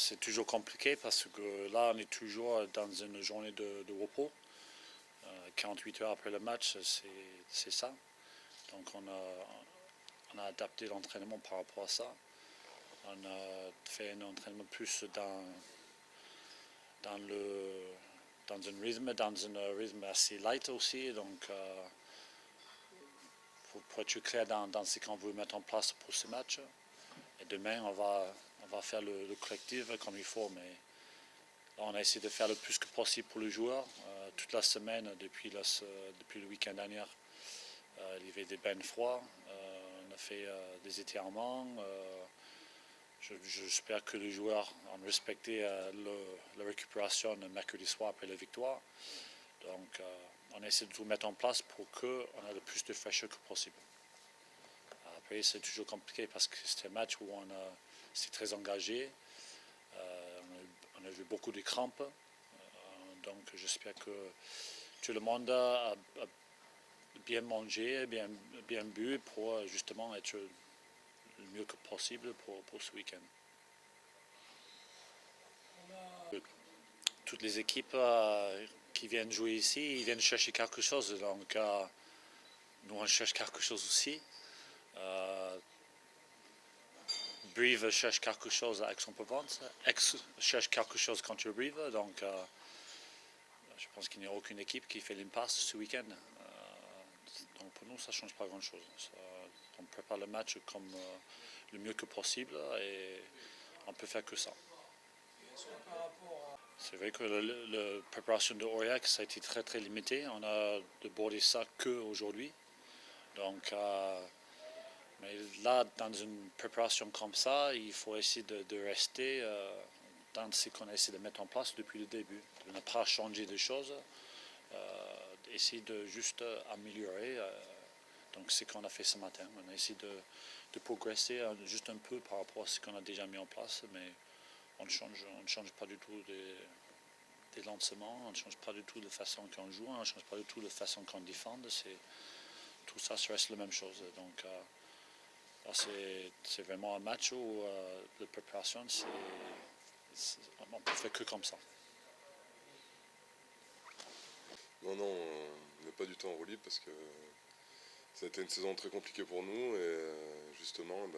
c'est toujours compliqué parce que là, on est toujours dans une journée de repos. 48 heures après le match, c'est ça. Donc on a adapté l'entraînement par rapport à ça. On a fait un entraînement plus dans un rythme assez light aussi. Donc pour être clair dans ce qu'on veut mettre en place pour ce match. Et demain, on va faire le collectif comme il faut. Mais là, on a essayé de faire le plus que possible pour les joueurs. Toute la semaine, depuis le week-end dernier, il y avait des bains froids. On a fait des étirements. J'espère que les joueurs ont respecté la récupération le mercredi soir après la victoire. Donc, on essaie de tout mettre en place pour qu'on ait le plus de fraîcheur que possible. Après, c'est toujours compliqué parce que c'est un match où c'est très engagé. On a vu beaucoup de crampes. Donc, j'espère que tout le monde a bien mangé, bien bu pour justement être le mieux que possible pour ce week-end. Toutes les équipes qui viennent jouer ici, ils viennent chercher quelque chose. Donc, nous, on cherche quelque chose aussi. Brive cherche quelque chose à Aix-en-Provence. Aix cherche quelque chose contre Brive. Donc, je pense qu'il n'y a aucune équipe qui fait l'impasse ce week-end. Donc, pour nous, ça ne change pas grand-chose. On prépare le match comme le mieux que possible et on peut faire que ça. C'est vrai que la préparation de Aurillac, ça a été très très limité. On a débordé ça qu'aujourd'hui. Donc, mais là, dans une préparation comme ça, il faut essayer de rester dans ce qu'on a essayé de mettre en place depuis le début. De ne pas changer de choses, essayer de juste améliorer. Donc, c'est ce qu'on a fait ce matin. On a essayé de progresser juste un peu par rapport à ce qu'on a déjà mis en place, mais on ne change pas du tout des lancements, on ne change pas du tout de la façon qu'on joue, on ne change pas du tout de la façon qu'on défend. Tout ça, ça reste la même chose. Donc, c'est vraiment un match où la préparation, on peut faire que comme ça. Non, on n'est pas du tout en roue libre parce que ça a été une saison très compliquée pour nous et justement,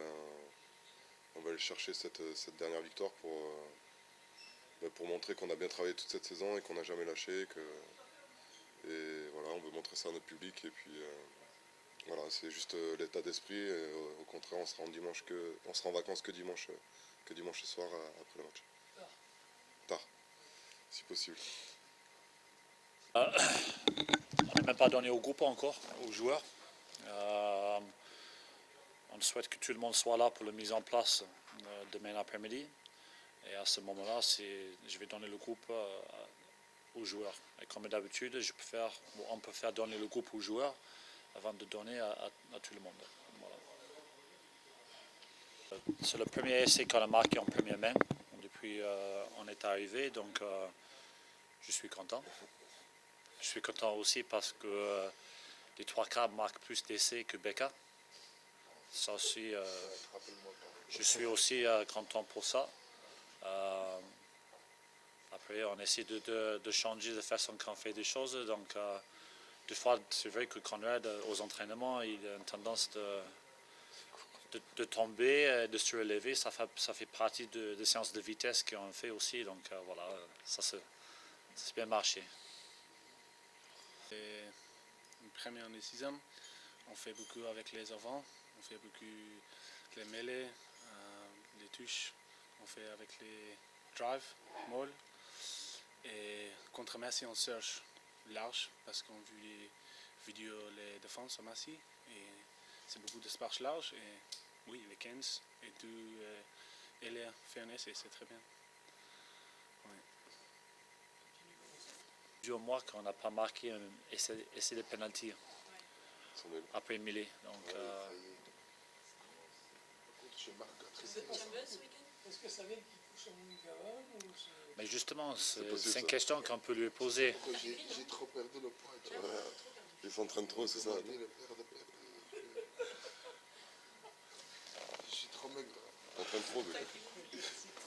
on va aller chercher cette dernière victoire pour montrer qu'on a bien travaillé toute cette saison et qu'on n'a jamais lâché. Et voilà, on veut montrer ça à notre public et puis voilà, c'est juste l'état d'esprit. Et, au contraire, on sera en vacances que dimanche soir après le match. Tard, si possible. On n'a même pas donné au groupe encore, aux joueurs. On souhaite que tout le monde soit là pour la mise en place demain après-midi. Et à ce moment-là, je vais donner le groupe aux joueurs. Et comme d'habitude, on peut faire donner le groupe aux joueurs avant de donner à tout le monde. Voilà. C'est le premier essai qu'on a marqué en première main depuis on est arrivé, donc je suis content. Je suis content aussi parce que les trois quarts marquent plus d'essais que Becca. Ça aussi, je suis aussi content pour ça. Après, on essaie de changer la façon qu'on fait des choses. Donc, des fois, c'est vrai que Conrad, aux entraînements, il a une tendance de tomber, de se relever. Ça fait partie des séances de vitesse qu'on fait aussi. Donc, voilà, ça c'est bien marché. C'est une première décision. On fait beaucoup avec les avants, on fait beaucoup les mêlées, les touches, on fait avec les drives, molles. Et contre Massy, on cherche large parce qu'on vu les vidéos, les défenses à Massy. Et c'est beaucoup d'espace large. Et oui, les 15 et tout, et les fairness, et c'est très bien. Ouais. Plusieurs mois qu'on n'a pas marqué un essai de penalty après mêlée. Donc, Est-ce que ça vient qu'il touche un Gavin ou mais justement, c'est une question qu'on peut lui poser. J'ai trop perdu le poids. Il s'entraîne trop, c'est ça. Je suis trop maigre. T'entraînes trop, mais...